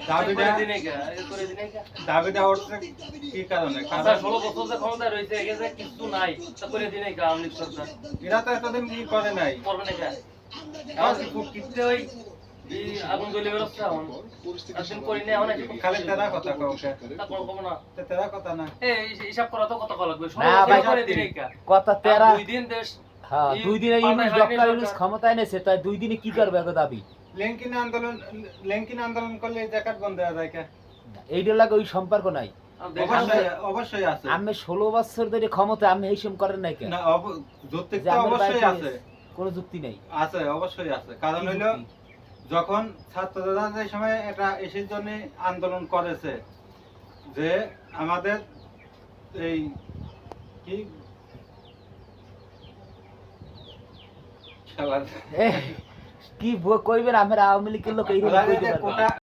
দাবিটা দিনে কে করে দিনে কে দাবিটা হচ্ছে কি কারণে? আচ্ছা 16 বছর যে ক্ষমতা রয়েছে এগেছে কিছু নাই তা করে দিনে কে আওয়ামী লীগ সরকার এরা তো এতদিন কি করে নাই। করবে না কে এখন কি খুব কিনতে হয় এই আগুন জ্বলে বেরোচ্ছে এখন একদিন করি না এখন একটু খালি তেরা কথা কাউকে, তারপর কব না তেরা কথা না। এই হিসাব করা তো কত কল লাগবে না ভাই, করে দিনে কে কথা তেরা। দুই দিন দেশ হ্যাঁ, 2 দিনে ইউনুস ডক্টর ইউনুস ক্ষমতায় এনেছে, তাই 2 দিনে কি করবে এত দাবি? লেঙ্কিন আন্দোলন করলে এই জাকাত বন্ধ হয়ে যায় কে? এইটার লাগে ওই সম্পর্ক নাই। অবশ্যই অবশ্যই আছে। আমি 16 বছর ধরে ক্ষমতা, আমি এইসব করেন নাই কেন? না যুক্তি যে তো আমার অবশ্যই বাড়িতে আছে, কোনো যুক্তি নেই। আছে অবশ্যই আছে। কারণ কি হইলো যুক্তি? যখন ছাত্ররা যে সময় এটা এসের জন্য আন্দোলন করেছে যে আমাদের এই কি কি কইবেন, আমরা আওয়ামী লীগের লোক এইরকম কইতে পারবো না। কোটা